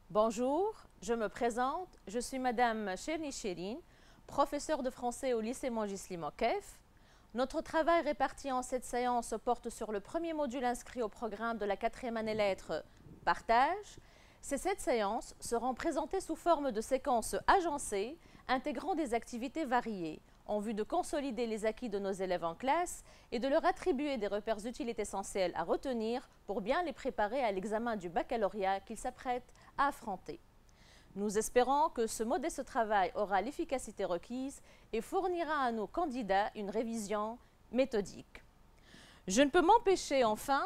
Bonjour, je me présente, je suis Madame Cherni Chérine, professeure de français au lycée Montgisli Moquef. Notre travail réparti en 7 séances porte sur le premier module inscrit au programme de la 4e année lettres Partage. Ces 7 séances seront présentées sous forme de séquences agencées intégrant des activités variées en vue de consolider les acquis de nos élèves en classe et de leur attribuer des repères utiles et essentiels à retenir pour bien les préparer à l'examen du baccalauréat qu'ils s'apprêtent à affronter. Nous espérons que ce modeste travail aura l'efficacité requise et fournira à nos candidats une révision méthodique. Je ne peux m'empêcher enfin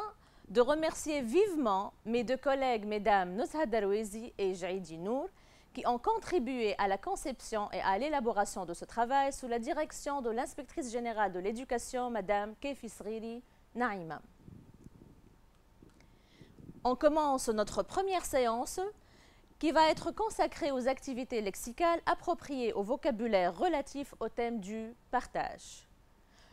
de remercier vivement mes deux collègues, mesdames Nuzha Darouezi et Jaïdi Nour, qui ont contribué à la conception et à l'élaboration de ce travail sous la direction de l'inspectrice générale de l'éducation, madame Keifi Sriri Naïma. On commence notre première séance qui va être consacrée aux activités lexicales appropriées au vocabulaire relatif au thème du partage.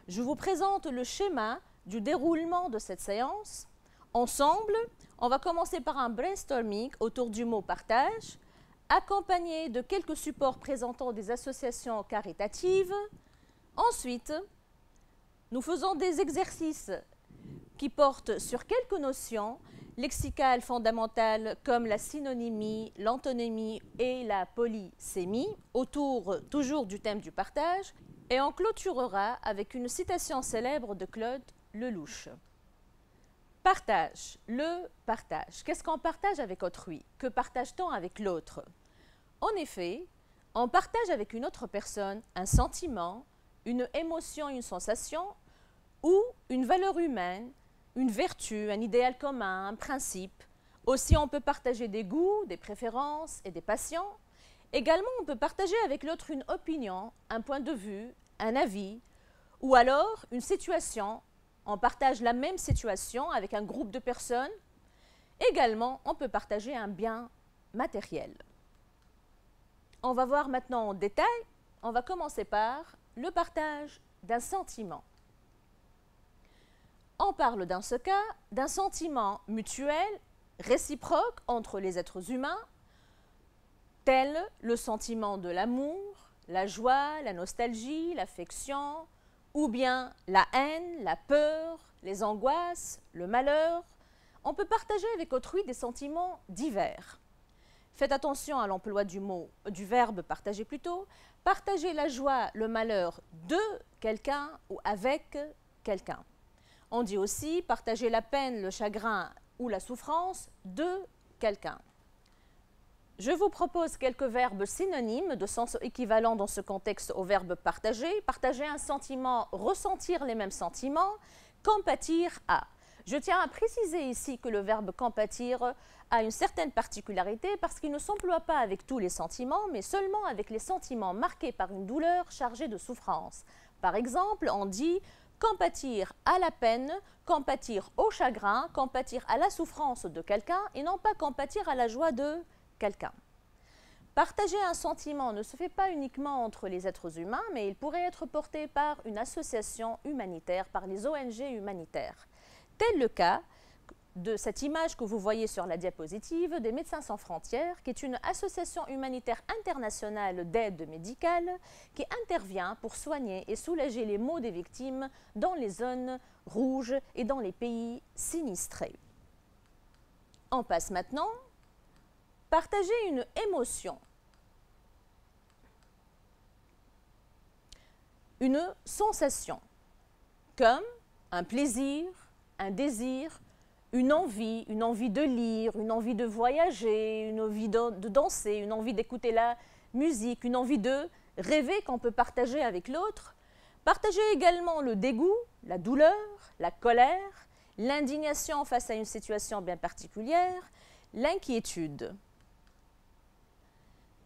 Je vous présente le schéma du déroulement de cette séance. Ensemble, on va commencer par un brainstorming autour du mot partage, accompagné de quelques supports présentant des associations caritatives. Ensuite, nous faisons des exercices qui portent sur quelques notions lexicales fondamentales comme la synonymie, l'antonymie et la polysémie, autour toujours du thème du partage. Et on clôturera avec une citation célèbre de Claude Lelouch. Partage, le partage. Qu'est-ce qu'on partage avec autrui? Que partage-t-on avec l'autre? En effet, on partage avec une autre personne un sentiment, une émotion, une sensation ou une valeur humaine, une vertu, un idéal commun, un principe. Aussi, on peut partager des goûts, des préférences et des passions. Également, on peut partager avec l'autre une opinion, un point de vue, un avis, ou alors une situation. On partage la même situation avec un groupe de personnes. Également, on peut partager un bien matériel. On va voir maintenant en détail. On va commencer par le partage d'un sentiment. On parle dans ce cas d'un sentiment mutuel, réciproque entre les êtres humains, tel le sentiment de l'amour, la joie, la nostalgie, l'affection, ou bien la haine, la peur, les angoisses, le malheur. On peut partager avec autrui des sentiments divers. Faites attention à l'emploi du verbe partager plutôt. Partager la joie, le malheur de quelqu'un ou avec quelqu'un. On dit aussi partager la peine, le chagrin ou la souffrance de quelqu'un. Je vous propose quelques verbes synonymes de sens équivalent dans ce contexte au verbe partager. Partager un sentiment, ressentir les mêmes sentiments, compatir à. Je tiens à préciser ici que le verbe compatir a une certaine particularité parce qu'il ne s'emploie pas avec tous les sentiments, mais seulement avec les sentiments marqués par une douleur chargée de souffrance. Par exemple, on dit compatir à la peine, compatir au chagrin, compatir à la souffrance de quelqu'un et non pas compatir à la joie de quelqu'un. Partager un sentiment ne se fait pas uniquement entre les êtres humains, mais il pourrait être porté par une association humanitaire, par les ONG humanitaires. Tel le cas de cette image que vous voyez sur la diapositive des Médecins sans frontières, qui est une association humanitaire internationale d'aide médicale qui intervient pour soigner et soulager les maux des victimes dans les zones rouges et dans les pays sinistrés. On passe maintenant. Partager une émotion, une sensation, comme un plaisir, un désir, une envie de lire, une envie de voyager, une envie de danser, une envie d'écouter la musique, une envie de rêver qu'on peut partager avec l'autre. Partager également le dégoût, la douleur, la colère, l'indignation face à une situation bien particulière, l'inquiétude.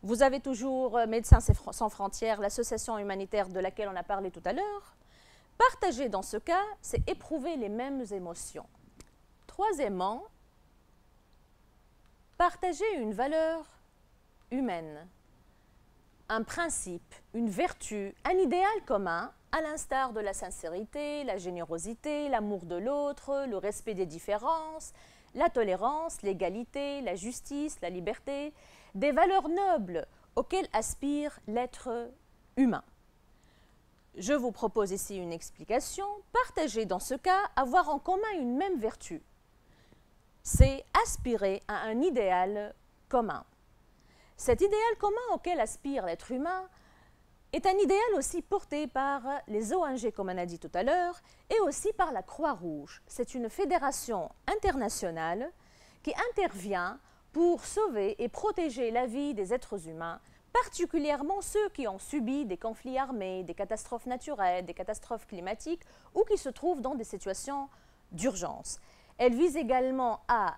Vous avez toujours Médecins sans frontières, l'association humanitaire de laquelle on a parlé tout à l'heure. Partager dans ce cas, c'est éprouver les mêmes émotions. Troisièmement, partager une valeur humaine, un principe, une vertu, un idéal commun, à l'instar de la sincérité, la générosité, l'amour de l'autre, le respect des différences, la tolérance, l'égalité, la justice, la liberté, des valeurs nobles auxquelles aspire l'être humain. Je vous propose ici une explication. Partager dans ce cas, avoir en commun une même vertu. C'est aspirer à un idéal commun. Cet idéal commun auquel aspire l'être humain est un idéal aussi porté par les ONG, comme on a dit tout à l'heure, et aussi par la Croix-Rouge. C'est une fédération internationale qui intervient pour sauver et protéger la vie des êtres humains, particulièrement ceux qui ont subi des conflits armés, des catastrophes naturelles, des catastrophes climatiques ou qui se trouvent dans des situations d'urgence. Elle vise également à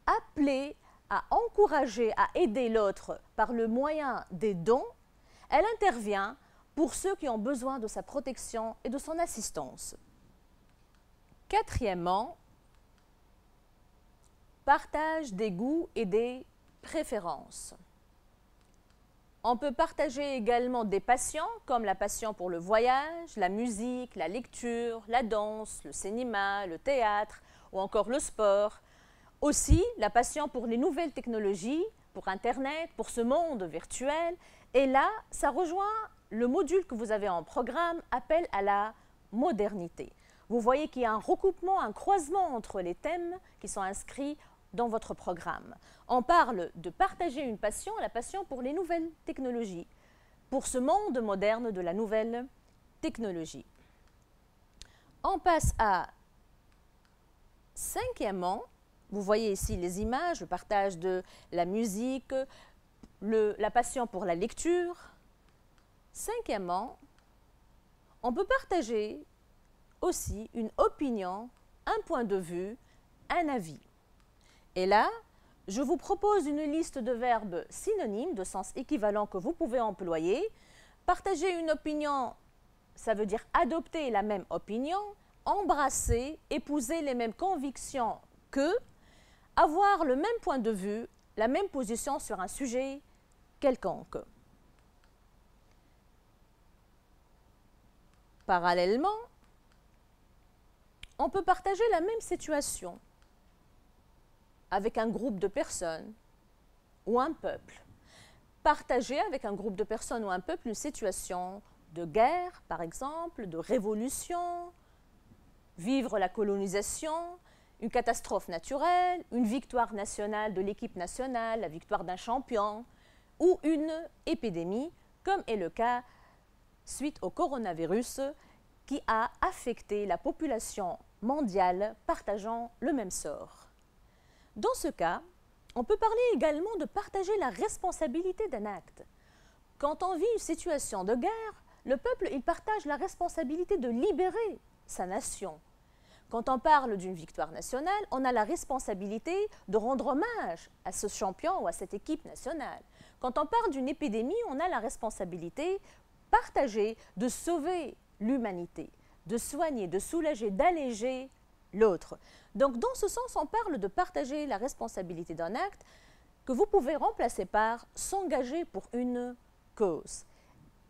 appeler, à encourager, à aider l'autre par le moyen des dons. Elle intervient pour ceux qui ont besoin de sa protection et de son assistance. Quatrièmement, partage des goûts et des préférences. On peut partager également des passions, comme la passion pour le voyage, la musique, la lecture, la danse, le cinéma, le théâtre ou encore le sport. Aussi, la passion pour les nouvelles technologies, pour Internet, pour ce monde virtuel. Et là, ça rejoint le module que vous avez en programme, appel à la modernité. Vous voyez qu'il y a un recoupement, un croisement entre les thèmes qui sont inscrits dans votre programme. On parle de partager une passion, la passion pour les nouvelles technologies, pour ce monde moderne de la nouvelle technologie. On passe à cinquièmement, vous voyez ici les images, le partage de la musique, la passion pour la lecture. Cinquièmement, on peut partager aussi une opinion, un point de vue, un avis. Et là, je vous propose une liste de verbes synonymes, de sens équivalent que vous pouvez employer. Partager une opinion, ça veut dire adopter la même opinion, embrasser, épouser les mêmes convictions que, avoir le même point de vue, la même position sur un sujet quelconque. Parallèlement, on peut partager la même situation avec un groupe de personnes ou un peuple. Partager avec un groupe de personnes ou un peuple une situation de guerre, par exemple, de révolution, vivre la colonisation, une catastrophe naturelle, une victoire nationale de l'équipe nationale, la victoire d'un champion, ou une épidémie, comme est le cas suite au coronavirus qui a affecté la population mondiale partageant le même sort. Dans ce cas, on peut parler également de partager la responsabilité d'un acte. Quand on vit une situation de guerre, le peuple il partage la responsabilité de libérer sa nation. Quand on parle d'une victoire nationale, on a la responsabilité de rendre hommage à ce champion ou à cette équipe nationale. Quand on parle d'une épidémie, on a la responsabilité partagée de sauver l'humanité, de soigner, de soulager, d'alléger l'autre. Donc, dans ce sens, on parle de partager la responsabilité d'un acte que vous pouvez remplacer par s'engager pour une cause.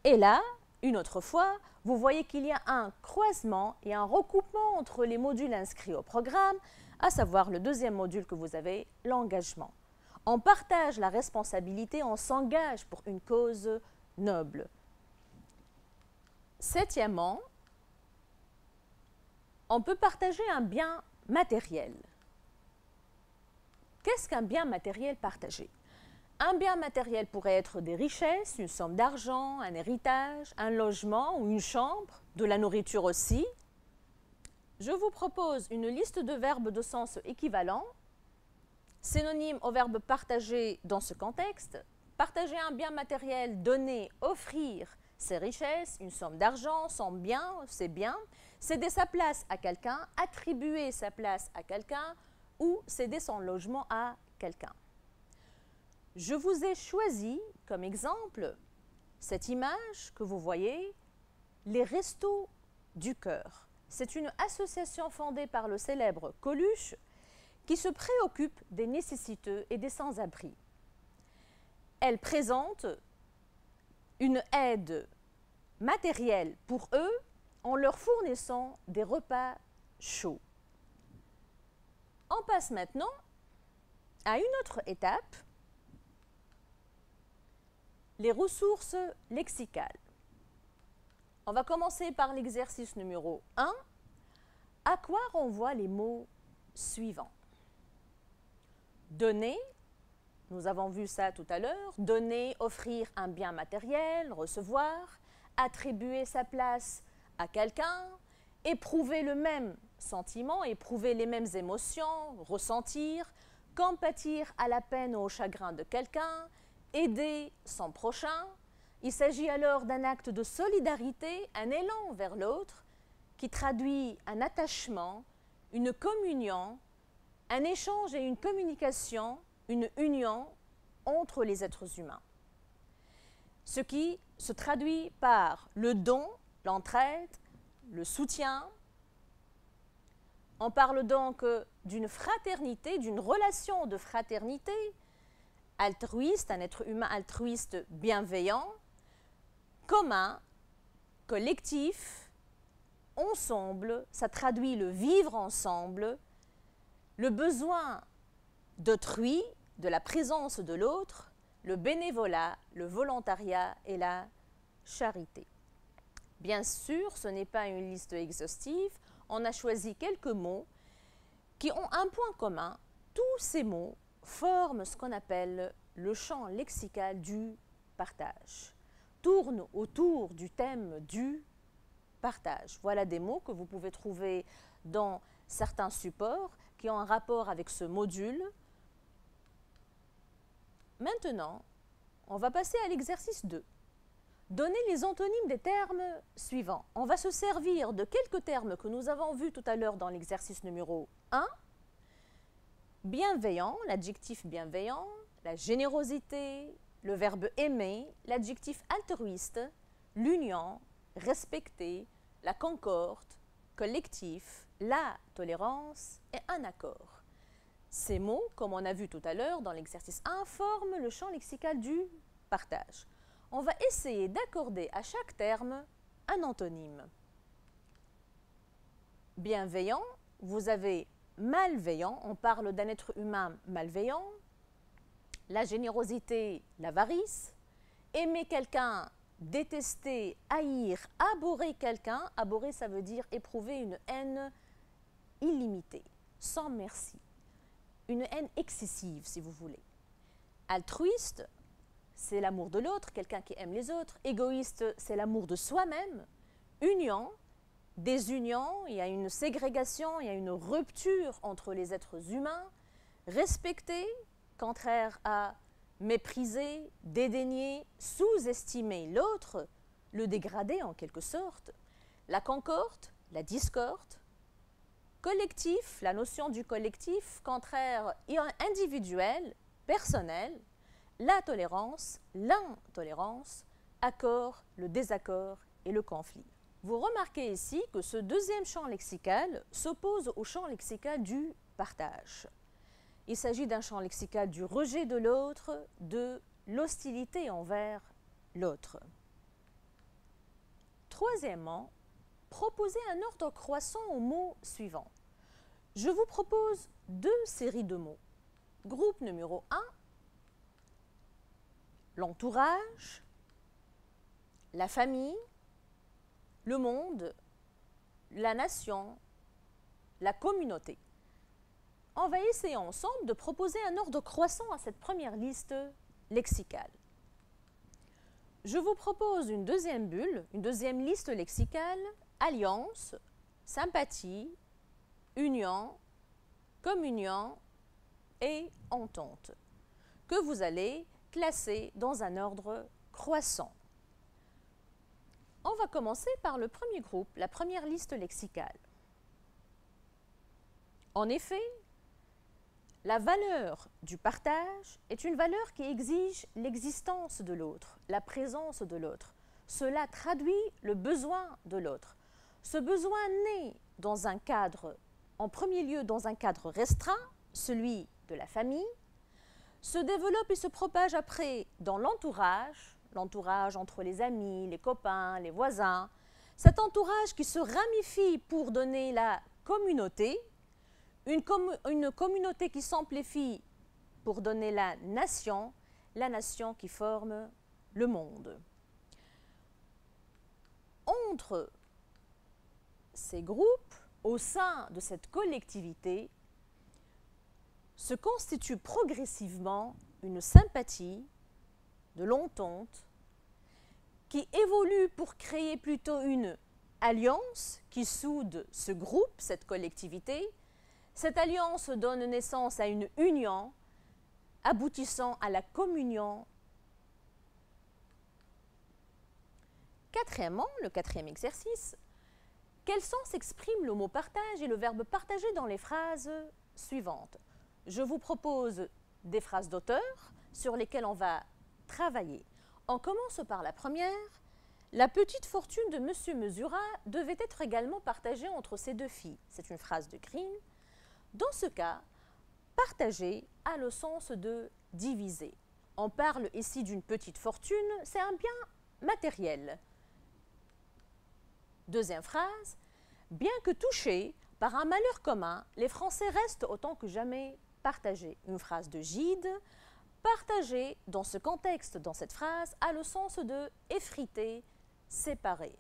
Et là, une autre fois, vous voyez qu'il y a un croisement et un recoupement entre les modules inscrits au programme, à savoir le deuxième module que vous avez, l'engagement. On partage la responsabilité, on s'engage pour une cause noble. Septièmement, on peut partager un bien matériel. Qu'est-ce qu'un bien matériel partagé? Un bien matériel pourrait être des richesses, une somme d'argent, un héritage, un logement ou une chambre, de la nourriture aussi. Je vous propose une liste de verbes de sens équivalent, synonymes au verbe partager dans ce contexte. Partager un bien matériel, donner, offrir ses richesses, une somme d'argent, son bien, ses biens. Céder sa place à quelqu'un, attribuer sa place à quelqu'un ou céder son logement à quelqu'un. Je vous ai choisi comme exemple cette image que vous voyez, les Restos du Cœur. C'est une association fondée par le célèbre Coluche qui se préoccupe des nécessiteux et des sans-abri. Elle présente une aide matérielle pour eux en leur fournissant des repas chauds. On passe maintenant À une autre étape, les ressources lexicales. On va commencer par l'exercice numéro 1. À quoi renvoient les mots suivants? Donner, nous avons vu ça tout à l'heure, donner, offrir un bien matériel, recevoir, attribuer sa place à quelqu'un, éprouver le même sentiment, éprouver les mêmes émotions, ressentir, compatir à la peine ou au chagrin de quelqu'un, aider son prochain. Il s'agit alors d'un acte de solidarité, un élan vers l'autre qui traduit un attachement, une communion, un échange et une communication, une union entre les êtres humains. Ce qui se traduit par le don, l'entraide, le soutien. On parle donc d'une fraternité, d'une relation de fraternité altruiste, un être humain altruiste bienveillant, commun, collectif, ensemble, ça traduit le vivre ensemble, le besoin d'autrui, de la présence de l'autre, le bénévolat, le volontariat et la charité. Bien sûr, ce n'est pas une liste exhaustive, on a choisi quelques mots qui ont un point commun. Tous ces mots forment ce qu'on appelle le champ lexical du partage, tournent autour du thème du partage. Voilà des mots que vous pouvez trouver dans certains supports qui ont un rapport avec ce module. Maintenant, on va passer à l'exercice 2. Donner les antonymes des termes suivants. On va se servir de quelques termes que nous avons vus tout à l'heure dans l'exercice numéro 1. Bienveillant, l'adjectif bienveillant, la générosité, le verbe aimer, l'adjectif altruiste, l'union, respecter, la concorde, collectif, la tolérance et un accord. Ces mots, comme on a vu tout à l'heure dans l'exercice 1, forment le champ lexical du partage. On va essayer d'accorder à chaque terme un antonyme. Bienveillant, vous avez malveillant, on parle d'un être humain malveillant. La générosité, l'avarice. Aimer quelqu'un, détester, haïr, abhorrer quelqu'un. Abhorrer, ça veut dire éprouver une haine illimitée, sans merci. Une haine excessive, si vous voulez. Altruiste, c'est l'amour de l'autre, quelqu'un qui aime les autres. Égoïste, c'est l'amour de soi-même. Union, désunion, il y a une ségrégation, il y a une rupture entre les êtres humains. Respecter, contraire à mépriser, dédaigner, sous-estimer l'autre, le dégrader en quelque sorte. La concorde, la discorde. Collectif, la notion du collectif, contraire individuel, personnel. La tolérance, l'intolérance, accord, le désaccord et le conflit. Vous remarquez ici que ce deuxième champ lexical s'oppose au champ lexical du partage. Il s'agit d'un champ lexical du rejet de l'autre, de l'hostilité envers l'autre. Troisièmement, proposer un ordre croissant aux mots suivants. Je vous propose 2 séries de mots. Groupe numéro 1, l'entourage, la famille, le monde, la nation, la communauté. On va essayer ensemble de proposer un ordre croissant à cette première liste lexicale. Je vous propose une deuxième bulle, une deuxième liste lexicale, alliance, sympathie, union, communion et entente, que vous allez classer dans un ordre croissant. On va commencer par le premier groupe, la première liste lexicale. En effet, la valeur du partage est une valeur qui exige l'existence de l'autre, la présence de l'autre. Cela traduit le besoin de l'autre. Ce besoin naît dans un cadre, en premier lieu dans un cadre restreint, celui de la famille, se développe et se propage après dans l'entourage, l'entourage entre les amis, les copains, les voisins, cet entourage qui se ramifie pour donner la communauté, une communauté qui s'amplifie pour donner la nation qui forme le monde. Entre ces groupes, au sein de cette collectivité, se constitue progressivement une sympathie de l'entente qui évolue pour créer plutôt une alliance qui soude ce groupe, cette collectivité. Cette alliance donne naissance à une union aboutissant à la communion. Quatrièmement, le quatrième exercice, quel sens exprime le mot partage et le verbe partager dans les phrases suivantes? Je vous propose des phrases d'auteur sur lesquelles on va travailler. On commence par la première. La petite fortune de M. Mesura devait être également partagée entre ses deux filles. C'est une phrase de Green. Dans ce cas, partager a le sens de diviser. On parle ici d'une petite fortune, c'est un bien matériel. Deuxième phrase, bien que touchés par un malheur commun, les Français restent autant que jamais partagés. Une phrase de Gide. Partager, dans ce contexte, dans cette phrase, a le sens de effriter, séparer.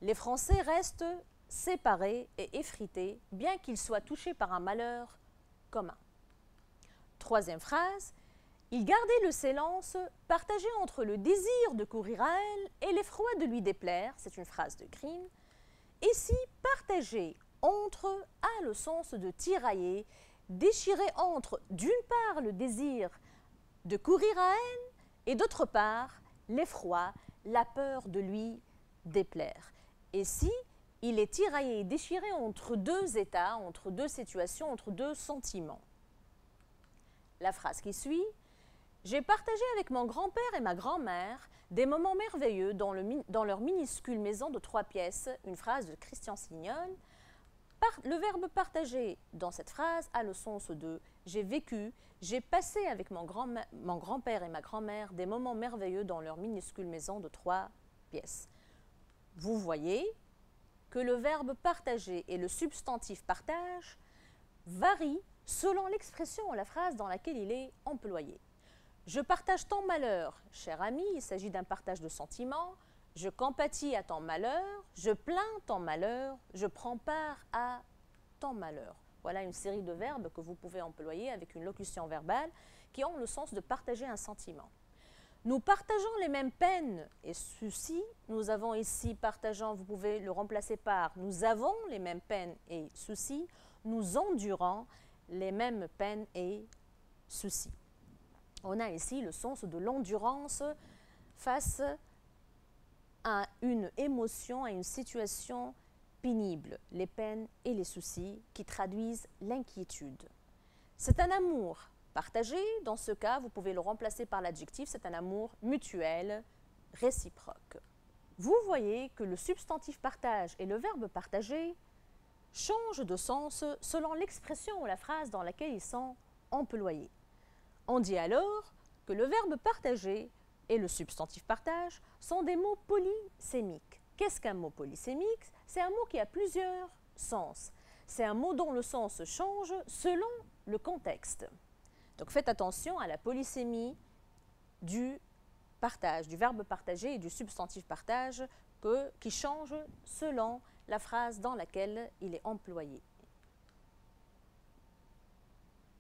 Les Français restent séparés et effrités, bien qu'ils soient touchés par un malheur commun. Troisième phrase, il gardait le silence partagé entre le désir de courir à elle et l'effroi de lui déplaire. C'est une phrase de Green. Ici, partager entre a le sens de tirailler, déchirer entre, d'une part, le désir de courir à elle et d'autre part, l'effroi, la peur de lui déplaire. Et si il est tiraillé et déchiré entre deux états, entre deux situations, entre deux sentiments. La phrase qui suit, j'ai partagé avec mon grand-père et ma grand-mère des moments merveilleux dans leur minuscule maison de 3 pièces, une phrase de Christian Signol. Le verbe partager dans cette phrase a le sens de j'ai vécu, j'ai passé avec mon grand-père et ma grand-mère des moments merveilleux dans leur minuscule maison de 3 pièces. Vous voyez que le verbe partager et le substantif partage varient selon l'expression ou la phrase dans laquelle il est employé. Je partage ton malheur, cher ami, il s'agit d'un partage de sentiments. Je compatis à ton malheur, je plains ton malheur, je prends part à ton malheur. Voilà une série de verbes que vous pouvez employer avec une locution verbale qui ont le sens de partager un sentiment. Nous partageons les mêmes peines et soucis. Nous avons ici partageant, vous pouvez le remplacer par nous avons les mêmes peines et soucis. Nous endurons les mêmes peines et soucis. On a ici le sens de l'endurance face à une émotion, à une situation pénible, les peines et les soucis qui traduisent l'inquiétude. C'est un amour partagé, dans ce cas, vous pouvez le remplacer par l'adjectif, c'est un amour mutuel, réciproque. Vous voyez que le substantif partage et le verbe partager changent de sens selon l'expression ou la phrase dans laquelle ils sont employés. On dit alors que le verbe partager et le substantif partage sont des mots polysémiques. Qu'est-ce qu'un mot polysémique? C'est un mot qui a plusieurs sens. C'est un mot dont le sens change selon le contexte. Donc faites attention à la polysémie du partage, du verbe partager et du substantif partage qui change selon la phrase dans laquelle il est employé.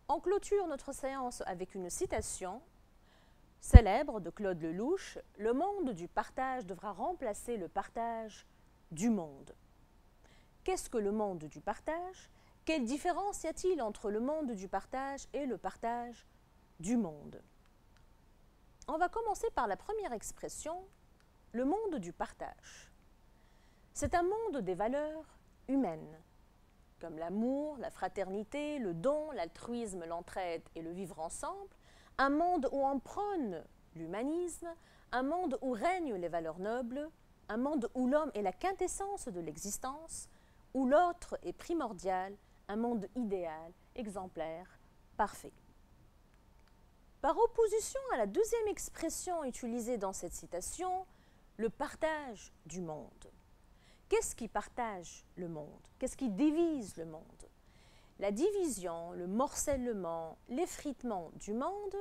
On clôture notre séance avec une citation célèbre de Claude Lelouch, « Le monde du partage devra remplacer le partage du monde ». Qu'est-ce que le monde du partage? Quelle différence y a-t-il entre le monde du partage et le partage du monde? On va commencer par la première expression, le monde du partage. C'est un monde des valeurs humaines, comme l'amour, la fraternité, le don, l'altruisme, l'entraide et le vivre ensemble, un monde où on prône l'humanisme, un monde où règnent les valeurs nobles, un monde où l'homme est la quintessence de l'existence, où l'autre est primordial, un monde idéal, exemplaire, parfait. Par opposition à la deuxième expression utilisée dans cette citation, le partage du monde. Qu'est-ce qui partage le monde? Qu'est-ce qui divise le monde? la division, le morcellement, l'effritement du monde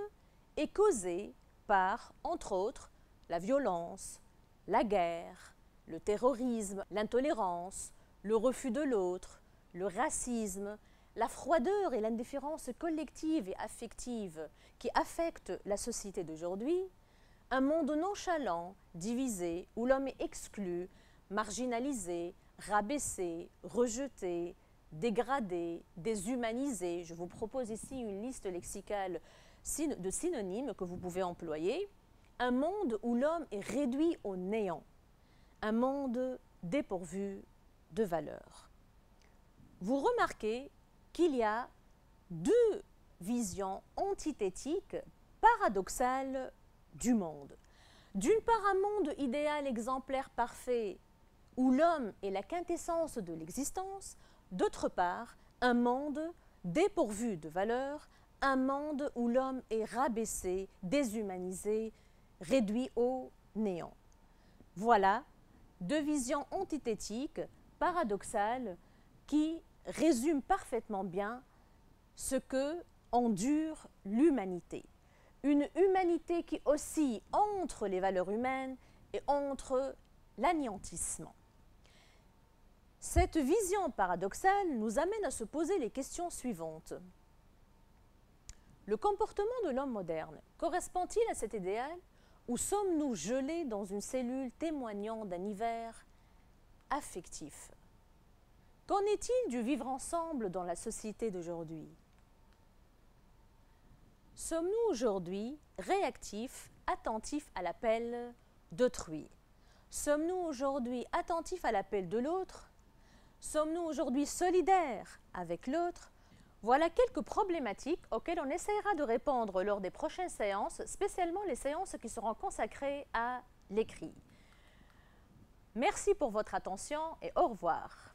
est causé par, entre autres, la violence, la guerre, le terrorisme, l'intolérance, le refus de l'autre, le racisme, la froideur et l'indifférence collective et affective qui affectent la société d'aujourd'hui, un monde nonchalant, divisé, où l'homme est exclu, marginalisé, rabaissé, rejeté, dégradé, déshumanisé. Je vous propose ici une liste lexicale de synonymes que vous pouvez employer. Un monde où l'homme est réduit au néant. Un monde dépourvu de valeur. Vous remarquez qu'il y a deux visions antithétiques, paradoxales du monde. D'une part, un monde idéal, exemplaire, parfait, où l'homme est la quintessence de l'existence. D'autre part, un monde dépourvu de valeur, un monde où l'homme est rabaissé, déshumanisé, réduit au néant. Voilà deux visions antithétiques, paradoxales, qui résument parfaitement bien ce que endure l'humanité. Une humanité qui oscille entre les valeurs humaines et entre l'anéantissement. Cette vision paradoxale nous amène à se poser les questions suivantes. Le comportement de l'homme moderne correspond-il à cet idéal ou sommes-nous gelés dans une cellule témoignant d'un hiver affectif? Qu'en est-il du vivre ensemble dans la société d'aujourd'hui? Sommes-nous aujourd'hui réactifs, attentifs à l'appel d'autrui? Sommes-nous aujourd'hui attentifs à l'appel de l'autre? Sommes-nous aujourd'hui solidaires avec l'autre? Voilà quelques problématiques auxquelles on essaiera de répondre lors des prochaines séances, spécialement les séances qui seront consacrées à l'écrit. Merci pour votre attention et au revoir.